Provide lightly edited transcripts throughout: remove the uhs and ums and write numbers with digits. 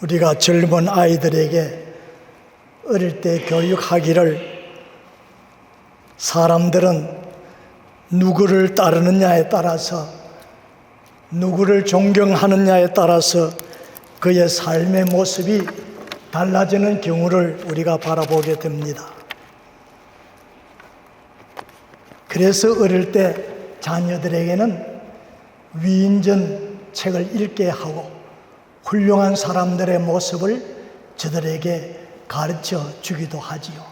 우리가 젊은 아이들에게 어릴 때 교육하기를 사람들은 누구를 따르느냐에 따라서, 누구를 존경하느냐에 따라서 그의 삶의 모습이 달라지는 경우를 우리가 바라보게 됩니다. 그래서 어릴 때 자녀들에게는 위인전 책을 읽게 하고 훌륭한 사람들의 모습을 저들에게 가르쳐 주기도 하지요.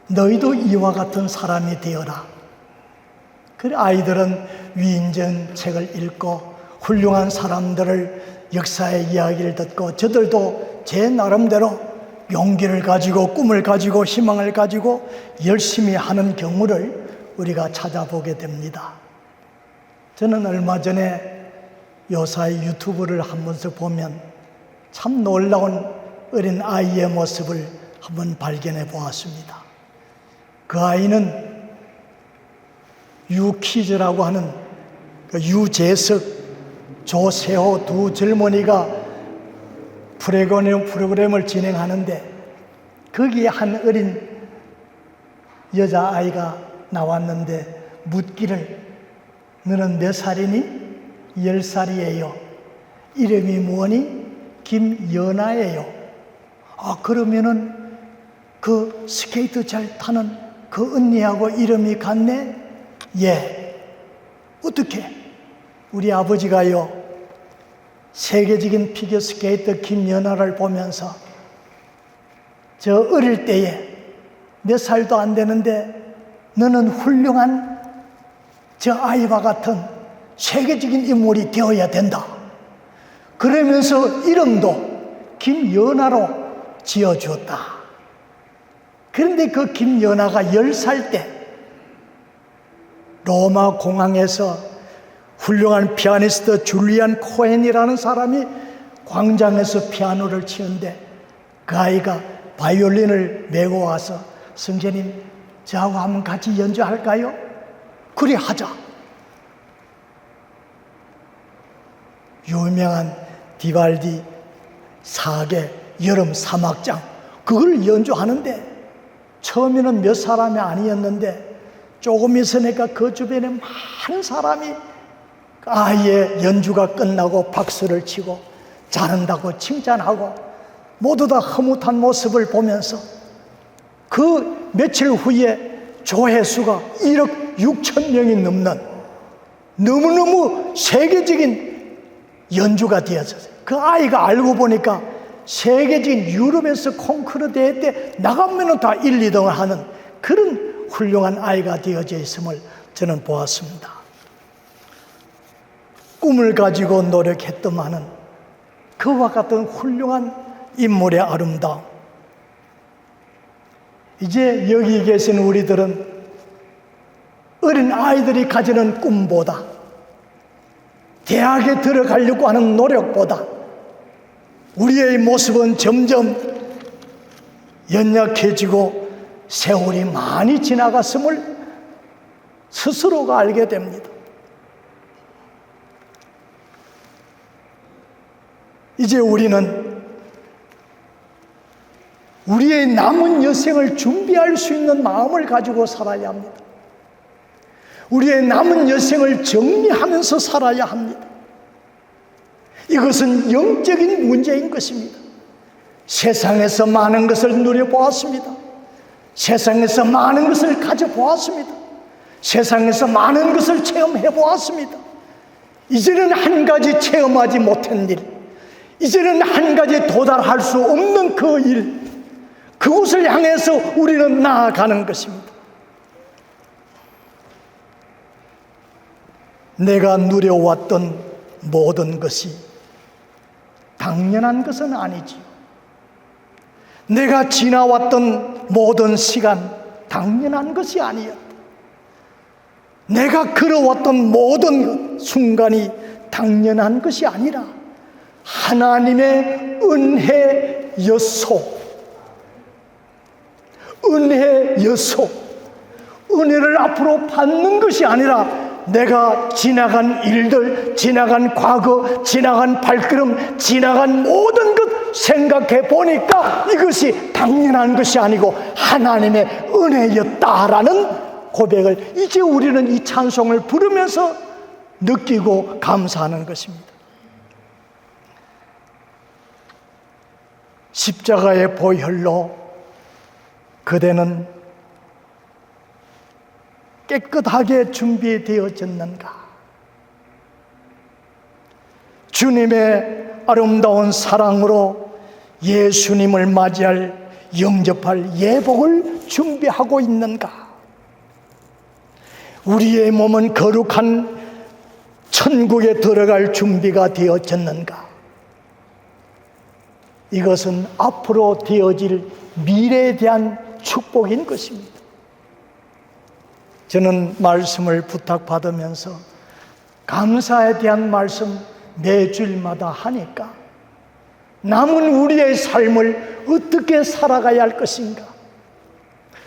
너희도 이와 같은 사람이 되어라. 그래 아이들은 위인전 책을 읽고 훌륭한 사람들을 역사의 이야기를 듣고 저들도 제 나름대로 용기를 가지고 꿈을 가지고 희망을 가지고 열심히 하는 경우를 우리가 찾아보게 됩니다. 저는 얼마 전에 요사이 유튜브를 한 번씩 보면 참 놀라운 어린 아이의 모습을 한번 발견해 보았습니다. 그 아이는 유퀴즈라고 하는 유재석, 조세호 두 젊은이가 프로그램을 진행하는데 거기에 한 어린 여자아이가 나왔는데 묻기를 너는 몇 살이니? 10살이에요. 이름이 뭐니? 김연아예요. 그러면은 그 스케이트 잘 타는 그 언니하고 이름이 같네? 예. 어떻게? 우리 아버지가요, 세계적인 피겨스케이터 김연아를 보면서 저 어릴 때에 몇 살도 안 되는데 너는 훌륭한 저 아이와 같은 세계적인 인물이 되어야 된다. 그러면서 이름도 김연아로 지어주었다. 그런데 그 김연아가 10살 때 로마 공항에서 훌륭한 피아니스트 줄리안 코헨이라는 사람이 광장에서 피아노를 치는데 그 아이가 바이올린을 메고 와서 선생님 저하고 한번 같이 연주할까요? 그래 하자. 유명한 디발디 사계 여름 사막장 그걸 연주하는데 처음에는 몇 사람이 아니었는데 조금 있으니까 그 주변에 많은 사람이 아이의 연주가 끝나고 박수를 치고 잘한다고 칭찬하고 모두 다 흐뭇한 모습을 보면서 그 며칠 후에 조회수가 1억 6천 명이 넘는 너무너무 세계적인 연주가 되었어요. 그 아이가 알고 보니까 세계적인 유럽에서 콩쿠르 대회 때 나가면 다 1, 2등을 하는 그런 훌륭한 아이가 되어져 있음을 저는 보았습니다. 꿈을 가지고 노력했더만은 그와 같은 훌륭한 인물의 아름다움. 이제 여기 계신 우리들은 어린 아이들이 가지는 꿈보다 대학에 들어가려고 하는 노력보다 우리의 모습은 점점 연약해지고 세월이 많이 지나갔음을 스스로가 알게 됩니다. 이제 우리는 우리의 남은 여생을 준비할 수 있는 마음을 가지고 살아야 합니다. 우리의 남은 여생을 정리하면서 살아야 합니다. 이것은 영적인 문제인 것입니다. 세상에서 많은 것을 누려보았습니다. 세상에서 많은 것을 가져보았습니다. 세상에서 많은 것을 체험해보았습니다. 이제는 한 가지 체험하지 못한 일, 이제는 한 가지 도달할 수 없는 그 일, 그곳을 향해서 우리는 나아가는 것입니다. 내가 누려왔던 모든 것이 당연한 것은 아니지요. 내가 지나왔던 모든 시간 당연한 것이 아니었다. 내가 걸어왔던 모든 순간이 당연한 것이 아니라 하나님의 은혜였소. 은혜였소. 은혜를 앞으로 받는 것이 아니라 내가 지나간 일들, 지나간 과거, 지나간 발걸음, 지나간 모든 것 생각해 보니까 이것이 당연한 것이 아니고 하나님의 은혜였다라는 고백을 이제 우리는 이 찬송을 부르면서 느끼고 감사하는 것입니다. 십자가의 보혈로 그대는 깨끗하게 준비되어졌는가? 주님의 아름다운 사랑으로 예수님을 맞이할 영접할 예복을 준비하고 있는가? 우리의 몸은 거룩한 천국에 들어갈 준비가 되어졌는가? 이것은 앞으로 되어질 미래에 대한 축복인 것입니다. 저는 말씀을 부탁받으면서 감사에 대한 말씀 매주일마다 하니까 남은 우리의 삶을 어떻게 살아가야 할 것인가?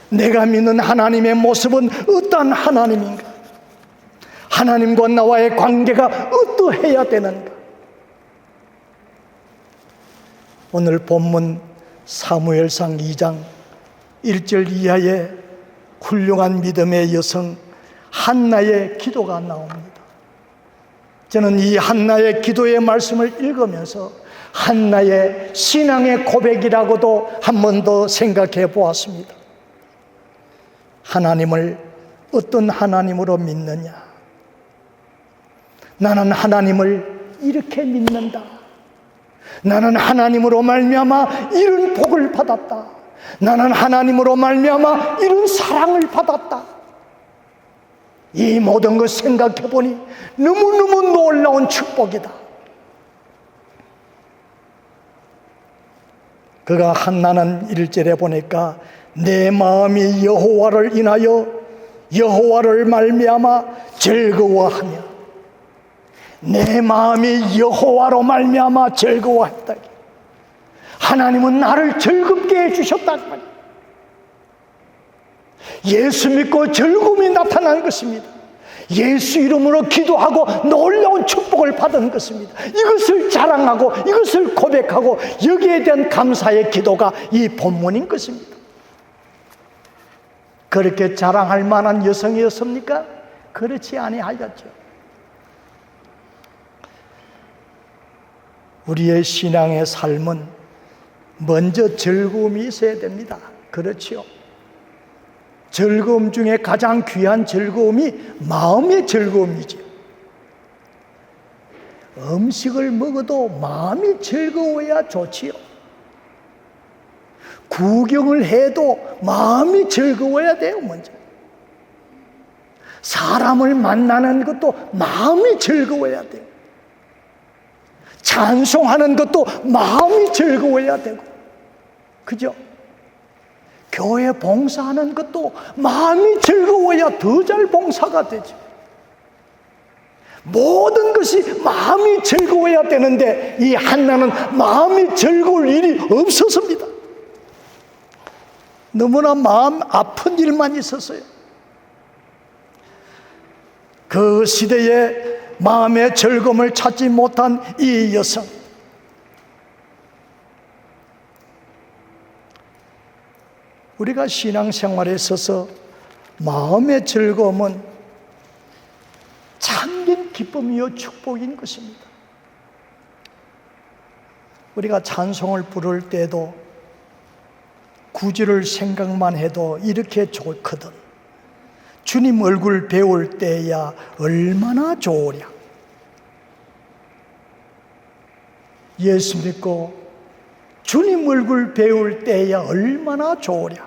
내가 믿는 하나님의 모습은 어떠한 하나님인가? 하나님과 나와의 관계가 어떠해야 되는가? 오늘 본문 사무엘상 2장 1절 이하에 훌륭한 믿음의 여성 한나의 기도가 나옵니다. 저는 이 한나의 기도의 말씀을 읽으면서 한나의 신앙의 고백이라고도 한 번 더 생각해 보았습니다. 하나님을 어떤 하나님으로 믿느냐? 나는 하나님을 이렇게 믿는다. 나는 하나님으로 말미암아 이런 복을 받았다. 나는 하나님으로 말미암아 이런 사랑을 받았다. 이 모든 것 생각해 보니 너무너무 놀라운 축복이다. 그가 한나는 1절에 보니까 내 마음이 여호와를 인하여 여호와를 말미암아 즐거워하며, 내 마음이 여호와로 말미암아 즐거워했다. 하나님은 나를 즐겁게 해주셨단 말이에요. 예수 믿고 즐거움이 나타난 것입니다. 예수 이름으로 기도하고 놀라운 축복을 받은 것입니다. 이것을 자랑하고 이것을 고백하고 여기에 대한 감사의 기도가 이 본문인 것입니다. 그렇게 자랑할 만한 여성이었습니까? 그렇지 아니하였죠. 우리의 신앙의 삶은 먼저 즐거움이 있어야 됩니다. 그렇지요. 즐거움 중에 가장 귀한 즐거움이 마음의 즐거움이죠. 음식을 먹어도 마음이 즐거워야 좋지요. 구경을 해도 마음이 즐거워야 돼요. 먼저 사람을 만나는 것도 마음이 즐거워야 돼요. 찬송하는 것도 마음이 즐거워야 되고, 그죠? 교회 봉사하는 것도 마음이 즐거워야 더 잘 봉사가 되죠. 모든 것이 마음이 즐거워야 되는데 이 한나는 마음이 즐거울 일이 없었습니다. 너무나 마음 아픈 일만 있었어요. 그 시대에 마음의 즐거움을 찾지 못한 이 여성, 우리가 신앙생활에 있어서 마음의 즐거움은 참된 기쁨이요 축복인 것입니다. 우리가 찬송을 부를 때도 구절을 생각만 해도 이렇게 좋거든. 주님 얼굴 배울 때야 얼마나 좋으랴. 예수 믿고 주님 얼굴 배울 때야 얼마나 좋으랴.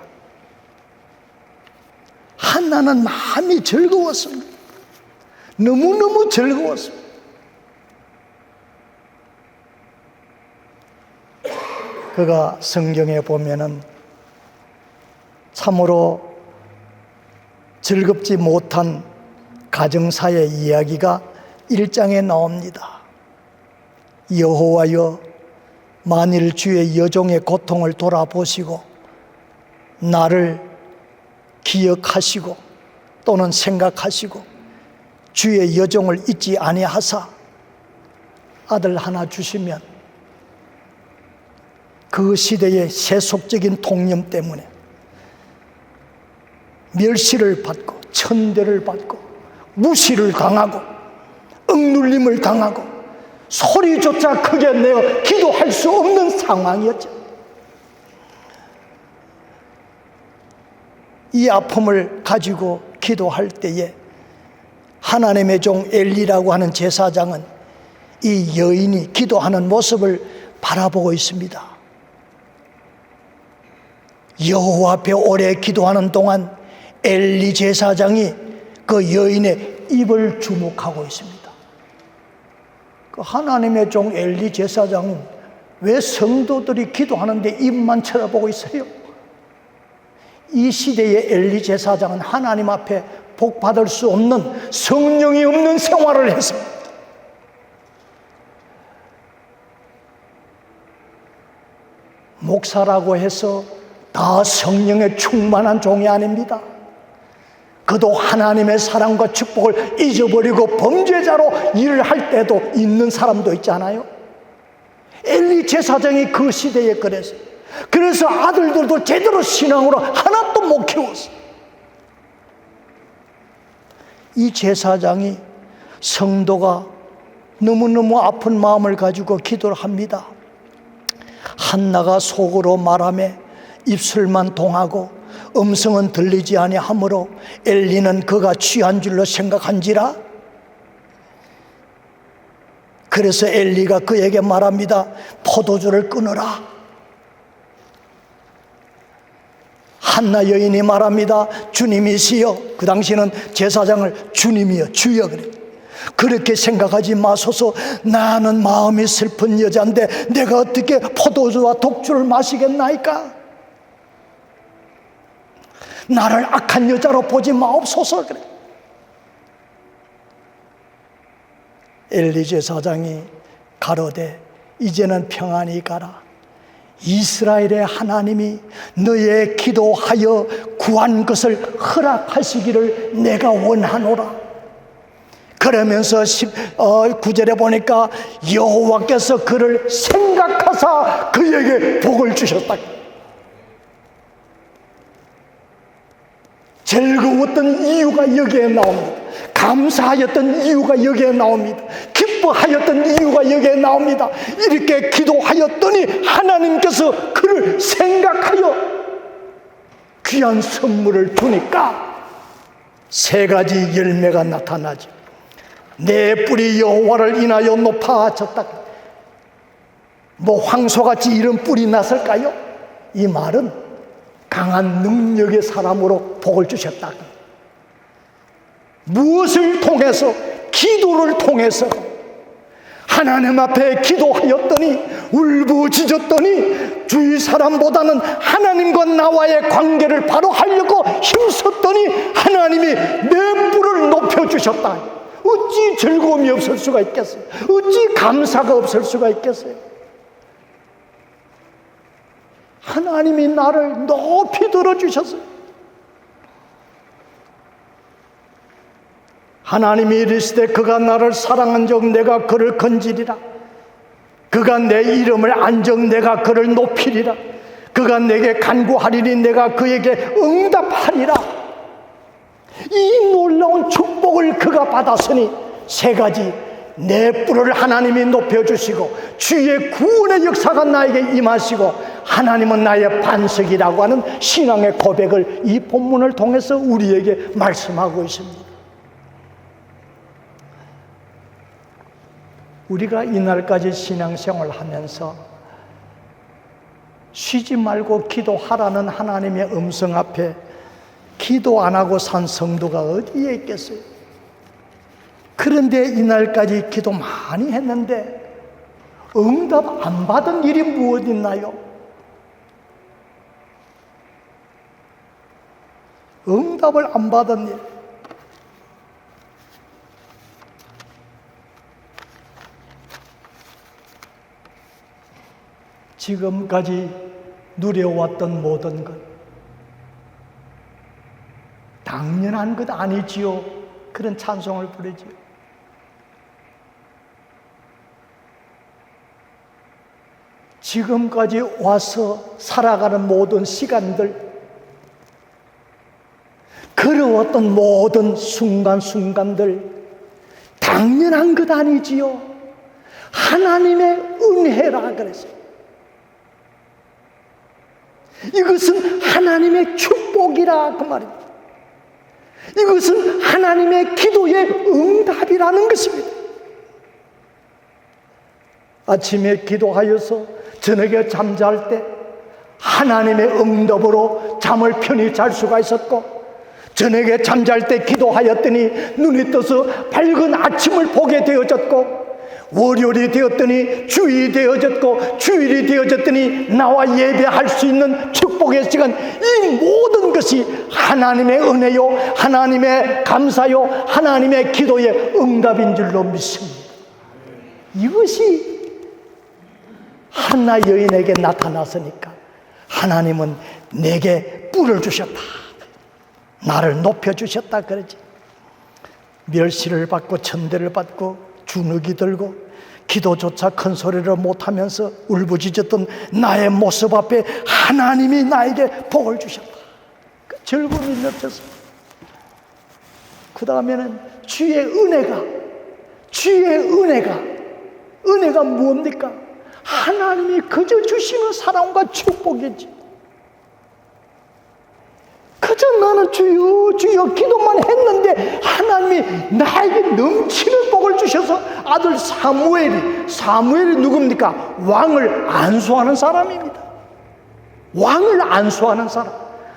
한나는 마음이 즐거웠습니다. 너무너무 즐거웠습니다. 그가 성경에 보면은 참으로 즐겁지 못한 가정사의 이야기가 1장에 나옵니다. 여호와여, 만일 주의 여종의 고통을 돌아보시고 나를 기억하시고 또는 생각하시고 주의 여종을 잊지 아니하사 아들 하나 주시면 그 시대의 세속적인 통념 때문에 멸시를 받고 천대를 받고 무시를 당하고 억눌림을 당하고 소리조차 크게 내어 기도할 수 없는 상황이었죠. 이 아픔을 가지고 기도할 때에 하나님의 종 엘리라고 하는 제사장은 이 여인이 기도하는 모습을 바라보고 있습니다. 여호와 앞에 오래 기도하는 동안 엘리 제사장이 그 여인의 입을 주목하고 있습니다. 그 하나님의 종 엘리 제사장은 왜 성도들이 기도하는데 입만 쳐다보고 있어요? 이 시대의 엘리 제사장은 하나님 앞에 복 받을 수 없는 성령이 없는 생활을 했습니다. 목사라고 해서 다 성령에 충만한 종이 아닙니다. 그도 하나님의 사랑과 축복을 잊어버리고 범죄자로 일을 할 때도 있는 사람도 있잖아요. 엘리 제사장이 그 시대에 그랬어요. 그래서 아들들도 제대로 신앙으로 하나도 못 키웠어요. 이 제사장이 성도가 너무너무 아픈 마음을 가지고 기도를 합니다. 한나가 속으로 말하며 입술만 동하고 음성은 들리지 아니하므로 엘리는 그가 취한 줄로 생각한지라. 그래서 엘리가 그에게 말합니다. 포도주를 끊어라. 한나 여인이 말합니다. 주님이시여. 그 당시는 제사장을 주님이여 주여 그래. 그렇게 생각하지 마소서. 나는 마음이 슬픈 여자인데 내가 어떻게 포도주와 독주를 마시겠나이까. 나를 악한 여자로 보지 마옵소서 그래. 엘리 제사장이 가로되 이제는 평안히 가라. 이스라엘의 하나님이 너의 기도하여 구한 것을 허락하시기를 내가 원하노라. 그러면서 9절에 보니까 여호와께서 그를 생각하사 그에게 복을 주셨다. 즐거웠던 이유가 여기에 나옵니다. 감사하였던 이유가 여기에 나옵니다. 기뻐하였던 이유가 여기에 나옵니다. 이렇게 기도하였더니 하나님께서 그를 생각하여 귀한 선물을 주니까 세 가지 열매가 나타나죠. 내 뿔이 여호와를 인하여 높아졌다. 뭐 황소같이 이런 뿔이 났을까요? 이 말은 강한 능력의 사람으로 복을 주셨다. 무엇을 통해서? 기도를 통해서 하나님 앞에 기도하였더니 울부짖었더니 주위 사람보다는 하나님과 나와의 관계를 바로 하려고 힘썼더니 하나님이 내 뿔을 높여주셨다. 어찌 즐거움이 없을 수가 있겠어요? 어찌 감사가 없을 수가 있겠어요? 하나님이 나를 높이 들어주셨어요. 하나님이 이르시되 그가 나를 사랑한 적 내가 그를 건지리라. 그가 내 이름을 안 적 내가 그를 높이리라. 그가 내게 간구하리니 내가 그에게 응답하리라. 이 놀라운 축복을 그가 받았으니 세 가지. 내 뿔을 하나님이 높여주시고 주의 구원의 역사가 나에게 임하시고 하나님은 나의 반석이라고 하는 신앙의 고백을 이 본문을 통해서 우리에게 말씀하고 있습니다. 우리가 이날까지 신앙생활을 하면서 쉬지 말고 기도하라는 하나님의 음성 앞에 기도 안 하고 산 성도가 어디에 있겠어요? 그런데 이날까지 기도 많이 했는데 응답 안 받은 일이 무엇 있나요? 응답을 안 받은 일. 지금까지 누려왔던 모든 것 당연한 것 아니지요. 그런 찬송을 부르지요. 지금까지 와서 살아가는 모든 시간들, 걸어왔던 모든 순간순간들 당연한 것 아니지요. 하나님의 은혜라 그랬어요. 이것은 하나님의 축복이라 그 말입니다. 이것은 하나님의 기도의 응답이라는 것입니다. 아침에 기도하여서 저녁에 잠잘 때 하나님의 응답으로 잠을 편히 잘 수가 있었고, 저녁에 잠잘 때 기도하였더니 눈이 떠서 밝은 아침을 보게 되어졌고, 월요일이 되었더니 주일이 되어졌고, 주일이 되어졌더니 나와 예배할 수 있는 축복의 시간, 이 모든 것이 하나님의 은혜요, 하나님의 감사요, 하나님의 기도의 응답인 줄로 믿습니다. 이것이 한나 여인에게 나타났으니까 하나님은 내게 뿔을 주셨다, 나를 높여주셨다 그러지. 멸시를 받고 천대를 받고 주눅이 들고 기도조차 큰 소리를 못하면서 울부짖었던 나의 모습 앞에 하나님이 나에게 복을 주셨다. 그 즐거움이 넘쳤습니다. 그 다음에는 주의 은혜가 무엇입니까? 하나님이 그저 주시는 사랑과 축복이지. 그저 나는 주여 주여 기도만 했는데 하나님이 나에게 넘치는 복을 주셔서 아들 사무엘이 누굽니까? 왕을 안수하는 사람입니다. 왕을 안수하는 사람,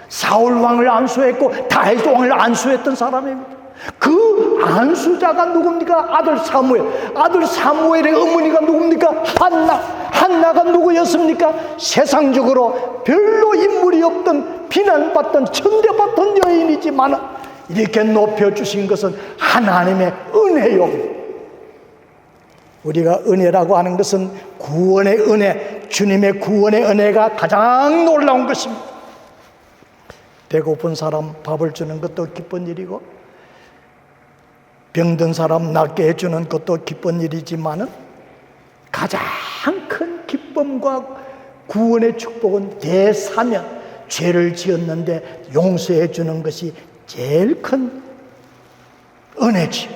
사울 왕을 안수했고 다윗 왕을 안수했던 사람입니다. 그 안수자가 누굽니까? 아들 사무엘의 어머니가 누굽니까? 한나가 누구였습니까? 세상적으로 별로 인물이 없던, 비난받던, 천대받던 여인이지만 이렇게 높여주신 것은 하나님의 은혜요. 우리가 은혜라고 하는 것은 구원의 은혜, 주님의 구원의 은혜가 가장 놀라운 것입니다. 배고픈 사람 밥을 주는 것도 기쁜 일이고, 병든 사람 낫게 해주는 것도 기쁜 일이지만은 가장 큰 기쁨과 구원의 축복은 대사면, 죄를 지었는데 용서해 주는 것이 제일 큰 은혜지.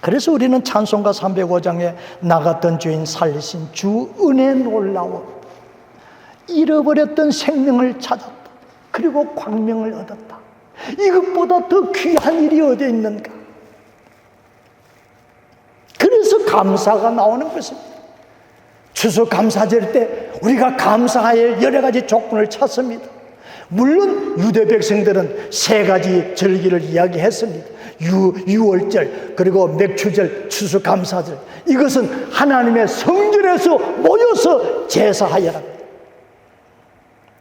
그래서 우리는 찬송가 305장에 나 같은 죄인 살리신 주 은혜 놀라워, 잃어버렸던 생명을 찾았다, 그리고 광명을 얻었다. 이것보다 더 귀한 일이 어디 있는가? 그래서 감사가 나오는 것입니다. 추수감사절 때 우리가 감사할 여러 가지 조건을 찾습니다. 물론 유대 백성들은 세 가지 절기를 이야기했습니다. 유월절, 그리고 맥추절, 추수감사절. 이것은 하나님의 성전에서 모여서 제사하여라.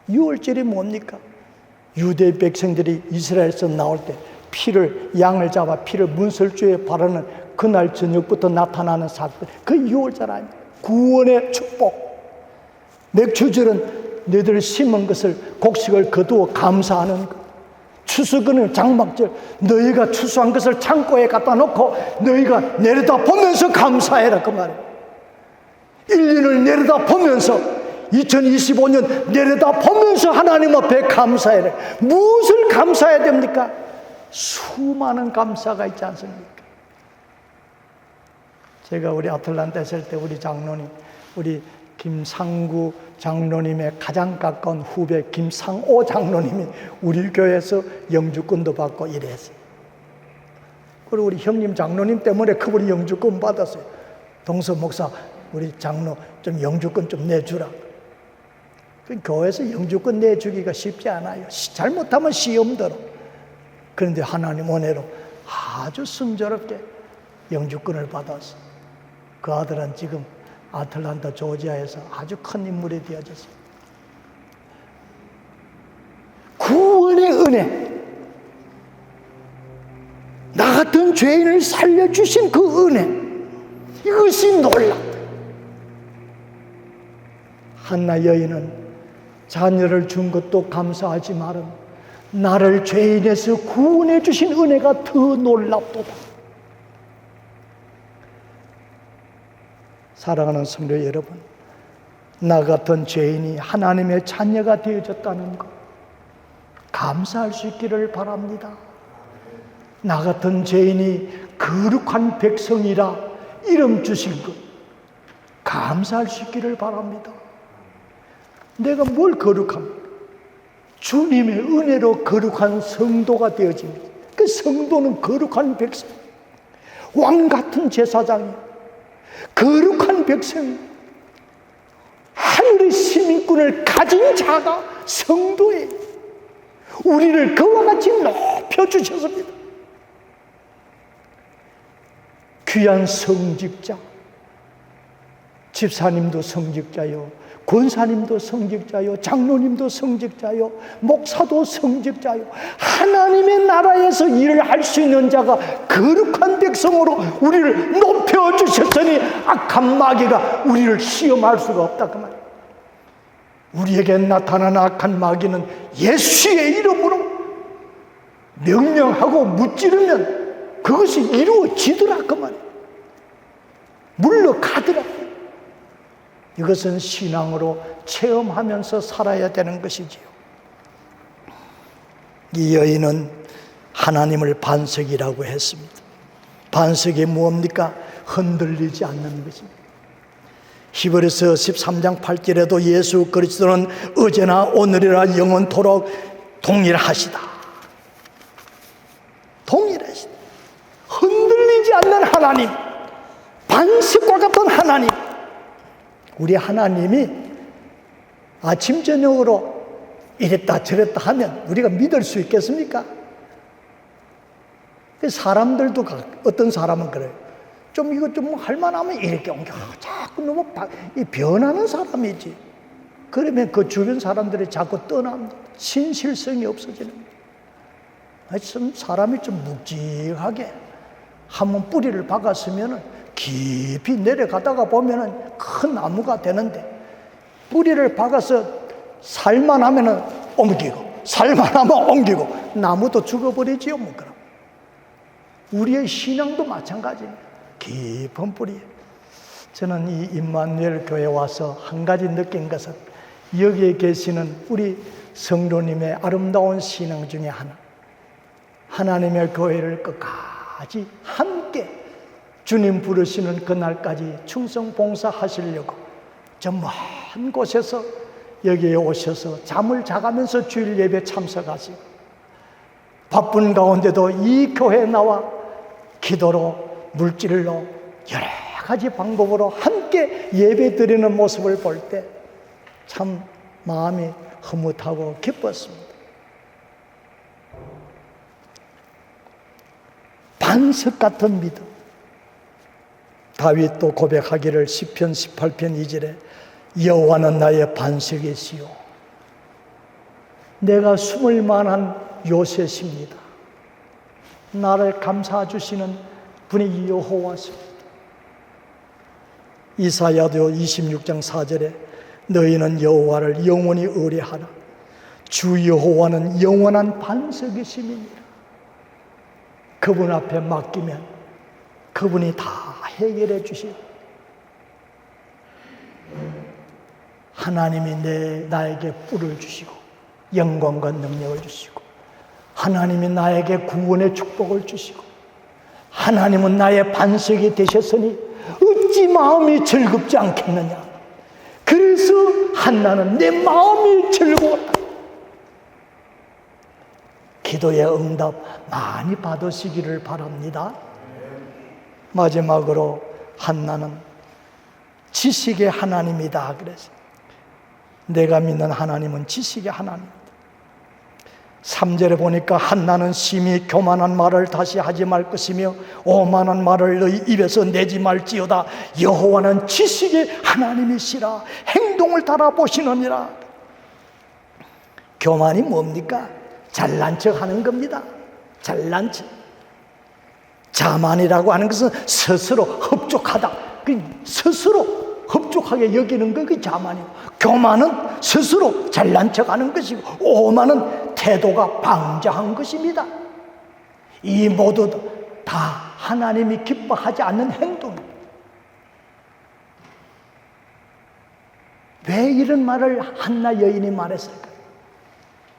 유월절이 뭡니까? 유대 백성들이 이스라엘에서 나올 때 양을 잡아 피를 문설주에 바르는 그날 저녁부터 나타나는 사건, 그 유월절 아닙니까? 구원의 축복. 맥추절은 너희들 심은 것을, 곡식을 거두어 감사하는 것. 추수건은 장막절, 너희가 추수한 것을 창고에 갖다 놓고 너희가 내려다 보면서 감사해라 그 말이에요. 1년을 내려다 보면서, 2025년 내려다 보면서 하나님 앞에 감사해라. 무엇을 감사해야 됩니까? 수많은 감사가 있지 않습니까? 제가 우리 아틀란타 있을 때 우리 장로님, 우리 김상구 장로님의 가장 가까운 후배 김상오 장로님이 우리 교회에서 영주권도 받고 이랬어요. 그리고 우리 형님 장로님 때문에 그분이 영주권 받았어요. 동서 목사, 우리 장로 좀 영주권 좀 내주라. 그 교회에서 영주권 내주기가 쉽지 않아요. 잘못하면 시험 들어. 그런데 하나님 은혜로 아주 순조롭게 영주권을 받았어요. 그 아들은 지금 아틀란타 조지아에서 아주 큰 인물이 되어졌어요. 구원의 은혜, 나 같은 죄인을 살려주신 그 은혜, 이것이 놀랍다. 한나 여인은 자녀를 준 것도 감사하지만 나를 죄인에서 구원해 주신 은혜가 더 놀랍도다. 사랑하는 성도 여러분, 나 같은 죄인이 하나님의 자녀가 되어졌다는 것 감사할 수 있기를 바랍니다. 나 같은 죄인이 거룩한 백성이라 이름 주신 것 감사할 수 있기를 바랍니다. 내가 뭘 거룩합니까? 주님의 은혜로 거룩한 성도가 되어집니다. 그 성도는 거룩한 백성, 왕 같은 제사장이 거룩한 백성이 하늘의 시민권을 가진 자가 성도예요. 우리를 그와 같이 높여주셨습니다. 귀한 성직자, 집사님도 성직자요, 권사님도 성직자요, 장로님도 성직자요, 목사도 성직자요. 하나님의 나라에서 일을 할 수 있는 자가 거룩한 백성으로 우리를 높여주셨으니 악한 마귀가 우리를 시험할 수가 없다 그 말이에요. 우리에게 나타난 악한 마귀는 예수의 이름으로 명령하고 무찌르면 그것이 이루어지더라 그 말이에요. 물러가더라. 이것은 신앙으로 체험하면서 살아야 되는 것이지요. 이 여인은 하나님을 반석이라고 했습니다. 반석이 무엇입니까? 흔들리지 않는 것입니다. 히브리서 13장 8절에도 예수 그리스도는 어제나 오늘이나 영원토록 동일하시다. 동일하시다. 흔들리지 않는 하나님, 반석과 같은 하나님. 우리 하나님이 아침 저녁으로 이랬다 저랬다 하면 우리가 믿을 수 있겠습니까? 사람들도 어떤 사람은 그래요. 좀 이거 좀 할만하면 이렇게 옮겨. 자꾸 너무 변하는 사람이지. 그러면 그 주변 사람들이 자꾸 떠납니다. 신실성이 없어지는 거예요. 좀 사람이 좀 묵직하게 한번 뿌리를 박았으면은 깊이 내려가다가 보면은 큰 나무가 되는데 뿌리를 박아서 살만 하면은 옮기고 살만 하면 옮기고 나무도 죽어버리지요. 뭐 그럼 우리의 신앙도 마찬가지입니다. 깊은 뿌리. 저는 이 임마누엘 교회에 와서 한 가지 느낀 것은 여기에 계시는 우리 성도님의 아름다운 신앙 중에 하나, 하나님의 교회를 끝까지 함께 주님 부르시는 그날까지 충성 봉사하시려고 저 먼 곳에서 여기에 오셔서 잠을 자가면서 주일 예배 참석하시고 바쁜 가운데도 이 교회에 나와 기도로 물질로 여러 가지 방법으로 함께 예배 드리는 모습을 볼 때 참 마음이 흐뭇하고 기뻤습니다. 반석 같은 믿음. 다윗도 고백하기를 시편 18편 2절에 여호와는 나의 반석이시요 내가 숨을 만한 요새십니다. 나를 감싸 주시는 분이 여호와십니다. 이사야도 26장 4절에 너희는 여호와를 영원히 의뢰하라. 주 여호와는 영원한 반석이심이니라. 그분 앞에 맡기면 그분이 다 해결해 주시고 하나님이 나에게 뿔을 주시고 영광과 능력을 주시고 하나님이 나에게 구원의 축복을 주시고 하나님은 나의 반석이 되셨으니 어찌 마음이 즐겁지 않겠느냐. 그래서 한나는 내 마음이 즐거웠다. 기도의 응답 많이 받으시기를 바랍니다. 마지막으로 한나는 지식의 하나님이다 그래서 내가 믿는 하나님은 지식의 하나님이다. 3절에 보니까 한나는 심히 교만한 말을 다시 하지 말 것이며 오만한 말을 너희 입에서 내지 말지어다. 여호와는 지식의 하나님이시라. 행동을 달아보시느니라. 교만이 뭡니까? 잘난 척 하는 겁니다. 잘난 척. 자만이라고 하는 것은 스스로 흡족하다. 스스로 흡족하게 여기는 게 자만이고, 교만은 스스로 잘난 척하는 것이고, 오만은 태도가 방자한 것입니다. 이 모두 다 하나님이 기뻐하지 않는 행동입니다. 왜 왜 이런 말을 한나 여인이 말했을까?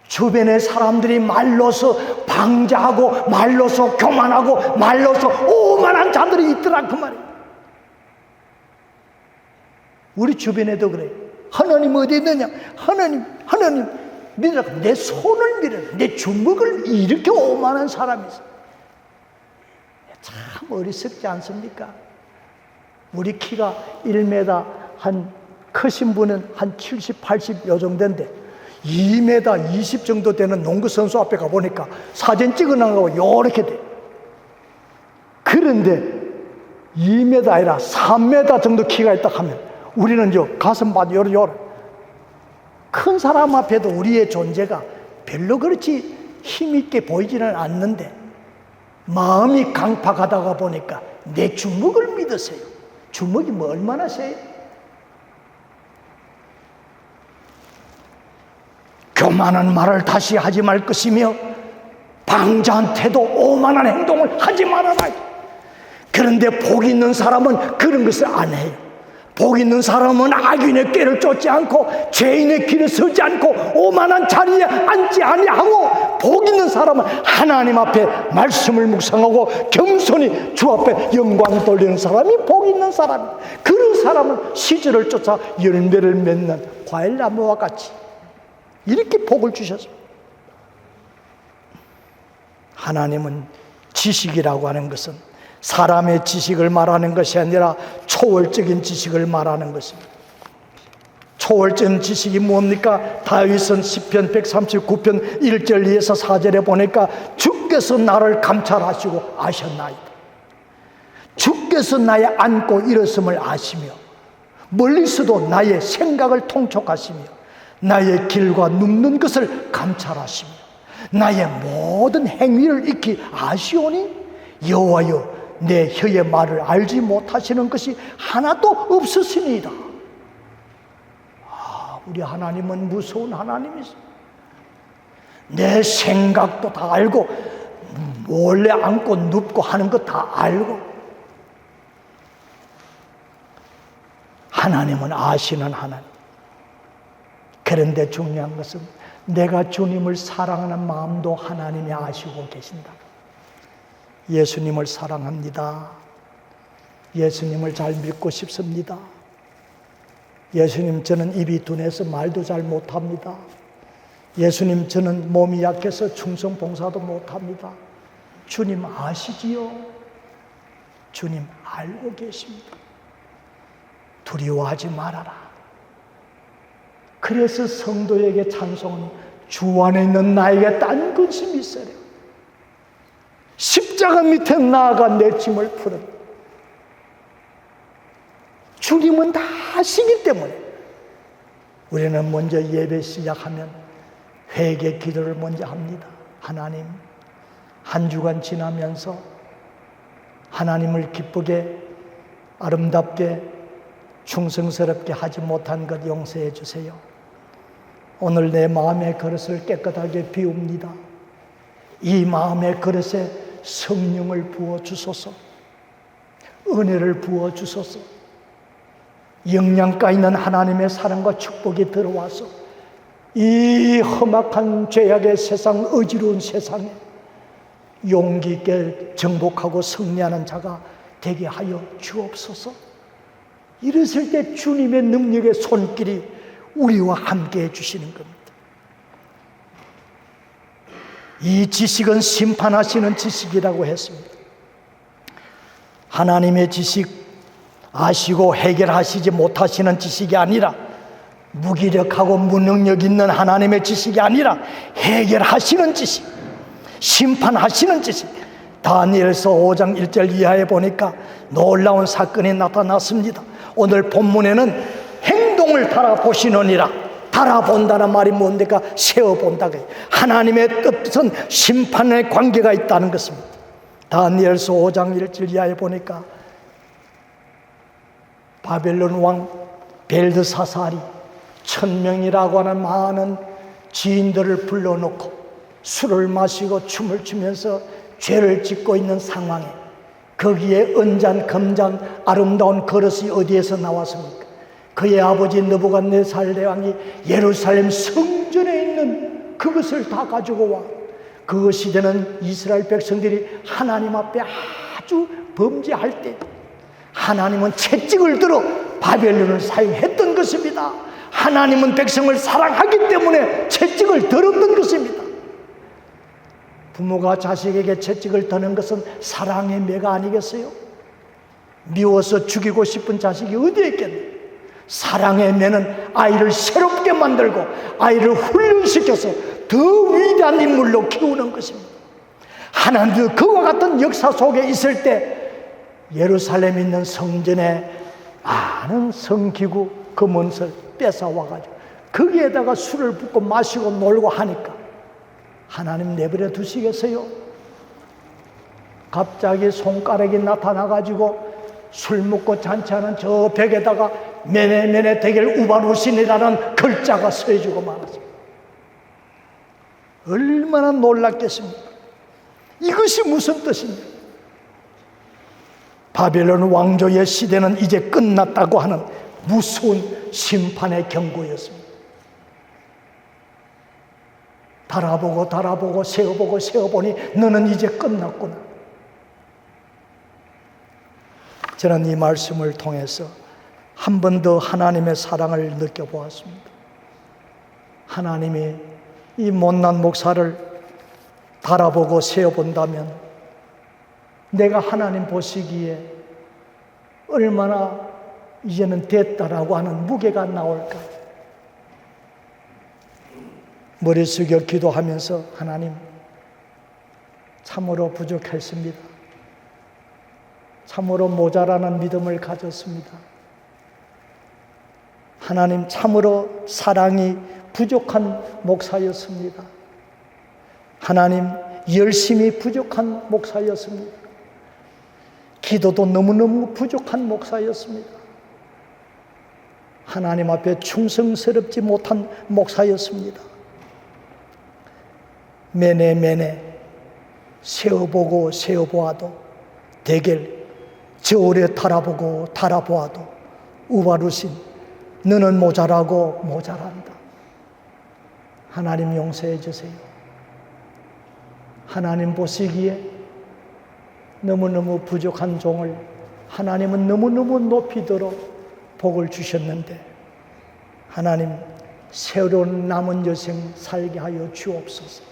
주변의 사람들이 말로서 방자하고 말로서 교만하고 말로서 오만한 자들이 있더라 그 말이에요. 우리 주변에도 그래요. 하나님 어디 있느냐? 하나님 믿으라. 내 손을 밀어라. 내 주먹을 이렇게 오만한 사람이 있어. 참 어리석지 않습니까? 우리 키가 1m 한 크신 분은 한 70, 80 요 정도인데 2m 20 정도 되는 농구 선수 앞에 가보니까 사진 찍어나가고 요렇게 돼. 그런데 2m 아니라 3m 정도 키가 있다 하면 우리는 가슴 봐 요래 큰 사람 앞에도 우리의 존재가 별로 그렇지 힘있게 보이지는 않는데 마음이 강팍하다가 보니까 내 주먹을 믿으세요. 주먹이 뭐 얼마나 세요? 교만한 말을 다시 하지 말 것이며 방자한테도 오만한 행동을 하지 말아라. 그런데 복 있는 사람은 그런 것을 안 해요. 복 있는 사람은 악인의 꾀를 쫓지 않고 죄인의 길을 서지 않고 오만한 자리에 앉지 아니하고, 복 있는 사람은 하나님 앞에 말씀을 묵상하고 겸손히 주 앞에 영광 돌리는 사람이 복 있는 사람이에요. 그런 사람은 시절을 쫓아 열매를 맺는 과일나무와 같이 이렇게 복을 주셨습니다. 하나님은 지식이라고 하는 것은 사람의 지식을 말하는 것이 아니라 초월적인 지식을 말하는 것입니다. 초월적인 지식이 뭡니까? 다윗은 시편 139편 1절 2에서 4절에 보니까 주께서 나를 감찰하시고 아셨나이다. 주께서 나의 앉고 일었음을 아시며 멀리서도 나의 생각을 통촉하시며 나의 길과 눕는 것을 감찰하시며 나의 모든 행위를 익히 아시오니 여호와여 내 혀의 말을 알지 못하시는 것이 하나도 없으시니이다. 우리 하나님은 무서운 하나님이십니다. 내 생각도 다 알고 몰래 앉고 눕고 하는 것 다 알고, 하나님은 아시는 하나님. 그런데 중요한 것은 내가 주님을 사랑하는 마음도 하나님이 아시고 계신다. 예수님을 사랑합니다. 예수님을 잘 믿고 싶습니다. 예수님, 저는 입이 둔해서 말도 잘 못합니다. 예수님, 저는 몸이 약해서 충성 봉사도 못합니다. 주님 아시지요? 주님 알고 계십니다. 두려워하지 말아라. 그래서 성도에게 찬송은 주 안에 있는 나에게 딴 근심이 있어요. 십자가 밑에 나아가 내 짐을 풀은 주님은 다 아시기 때문에 우리는 먼저 예배 시작하면 회개 기도를 먼저 합니다. 하나님, 한 주간 지나면서 하나님을 기쁘게 아름답게 충성스럽게 하지 못한 것 용서해 주세요. 오늘 내 마음의 그릇을 깨끗하게 비웁니다. 이 마음의 그릇에 성령을 부어 주소서, 은혜를 부어 주소서, 영양가 있는 하나님의 사랑과 축복이 들어와서 이 험악한 죄악의 세상, 어지러운 세상에 용기 있게 정복하고 승리하는 자가 되게 하여 주옵소서. 이랬을 때 주님의 능력의 손길이 우리와 함께 해주시는 겁니다. 이 지식은 심판하시는 지식이라고 했습니다. 하나님의 지식, 아시고 해결하시지 못하시는 지식이 아니라, 무기력하고 무능력 있는 하나님의 지식이 아니라 해결하시는 지식, 심판하시는 지식. 다니엘서 5장 1절 이하에 보니까 놀라운 사건이 나타났습니다. 오늘 본문에는 행동을 달아보시느니라. 달아본다는 말이 뭔데까? 세어본다고 해요. 하나님의 뜻은 심판의 관계가 있다는 것입니다. 다니엘서 5장 1절 이하에 보니까 바벨론 왕 벨드사살이 1000명이라고 하는 많은 지인들을 불러놓고 술을 마시고 춤을 추면서 죄를 짓고 있는 상황에 거기에 은잔, 금잔, 아름다운 그릇이 어디에서 나왔습니까? 그의 아버지 느부갓네살 왕이 예루살렘 성전에 있는 그것을 다 가지고 와. 그 시대는 이스라엘 백성들이 하나님 앞에 아주 범죄할 때 하나님은 채찍을 들어 바벨론을 사용했던 것입니다. 하나님은 백성을 사랑하기 때문에 채찍을 들었던 것입니다. 부모가 자식에게 채찍을 드는 것은 사랑의 매가 아니겠어요? 미워서 죽이고 싶은 자식이 어디에 있겠나요? 사랑의 매는 아이를 새롭게 만들고 아이를 훈련시켜서 더 위대한 인물로 키우는 것입니다. 하나님도 그와 같은 역사 속에 있을 때 예루살렘에 있는 성전에 많은 성기구 금은을 뺏어와가지고 거기에다가 술을 붓고 마시고 놀고 하니까 하나님 내버려 두시겠어요? 갑자기 손가락이 나타나가지고 술 먹고 잔치하는 저 벽에다가 메네메네 대겔 우바루신이라는 글자가 서해지고 말았습니다. 얼마나 놀랐겠습니까? 이것이 무슨 뜻입니까? 바벨론 왕조의 시대는 이제 끝났다고 하는 무서운 심판의 경고였습니다. 달아보고 달아보고 세어보고 세어보니 너는 이제 끝났구나. 저는 이 말씀을 통해서 한 번 더 하나님의 사랑을 느껴보았습니다. 하나님이 이 못난 목사를 달아보고 세어본다면 내가 하나님 보시기에 얼마나 이제는 됐다라고 하는 무게가 나올까? 머리 숙여 기도하면서 하나님 참으로 부족했습니다. 참으로 모자라는 믿음을 가졌습니다. 하나님 참으로 사랑이 부족한 목사였습니다. 하나님 열심히 부족한 목사였습니다. 기도도 너무너무 부족한 목사였습니다. 하나님 앞에 충성스럽지 못한 목사였습니다. 매네매네 세어보고 세어보아도 대겔 저울에 달아보고 달아보아도 우바루신 너는 모자라고 모자란다. 하나님 용서해 주세요. 하나님 보시기에 너무너무 부족한 종을 하나님은 너무너무 높이도록 복을 주셨는데 하나님 새로운 남은 여생 살게 하여 주옵소서.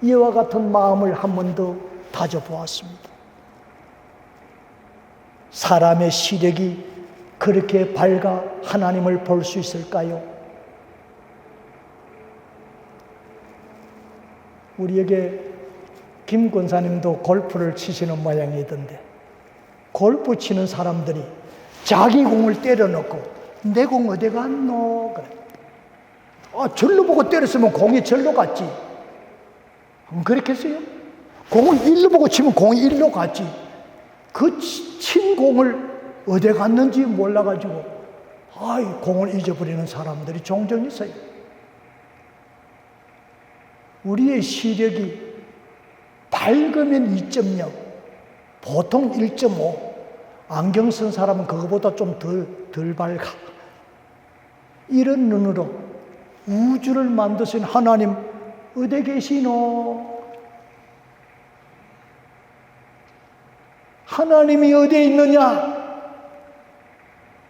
이와 같은 마음을 한 번 더 다져보았습니다. 사람의 시력이 그렇게 밝아 하나님을 볼 수 있을까요? 우리에게 김 권사님도 골프를 치시는 모양이던데 골프 치는 사람들이 자기 공을 때려놓고 내 공 어디 갔노? 그래. 절로 보고 때렸으면 공이 절로 갔지. 그렇겠어요? 공을 일로 보고 치면 공이 일로 갔지. 그 친 공을 어디 갔는지 몰라가지고 공을 잊어버리는 사람들이 종종 있어요. 우리의 시력이 밝으면 2.0, 보통 1.5, 안경 쓴 사람은 그거보다 좀 덜 밝아. 이런 눈으로 우주를 만드신 하나님 어디 계시노? 하나님이 어디에 있느냐?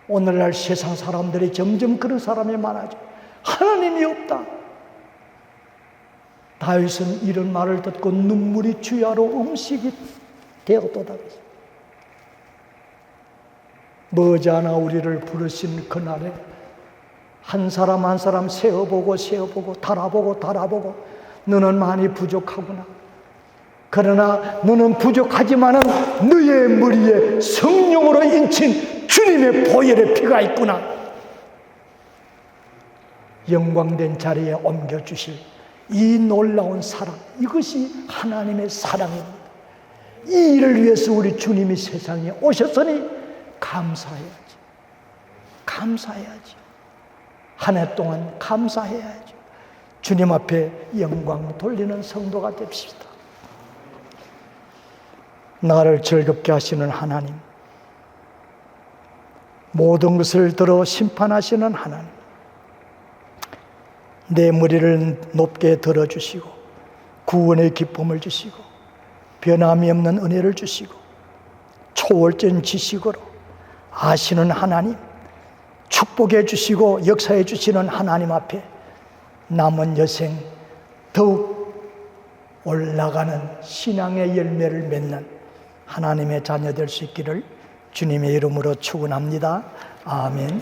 오늘날 세상 사람들이 점점 그런 사람이 많아져. 하나님이 없다. 다윗은 이런 말을 듣고 눈물이 주야로 음식이 되었도다. 머지않아 우리를 부르신 그날에 한 사람 한 사람 세어보고 세어보고 달아보고 달아보고 너는 많이 부족하구나. 그러나 너는 부족하지만은 너의 머리에 성령으로 인친 주님의 보혈의 피가 있구나. 영광된 자리에 옮겨주실 이 놀라운 사랑, 이것이 하나님의 사랑입니다. 이 일을 위해서 우리 주님이 세상에 오셨으니 감사해야지. 감사해야지. 한 해 동안 감사해야지. 주님 앞에 영광 돌리는 성도가 됩시다. 나를 즐겁게 하시는 하나님, 모든 것을 들어 심판하시는 하나님, 내 머리를 높게 들어주시고 구원의 기쁨을 주시고 변함이 없는 은혜를 주시고 초월적인 지식으로 아시는 하나님, 축복해 주시고 역사해 주시는 하나님 앞에 남은 여생 더욱 올라가는 신앙의 열매를 맺는 하나님의 자녀 될 수 있기를 주님의 이름으로 축원합니다. 아멘.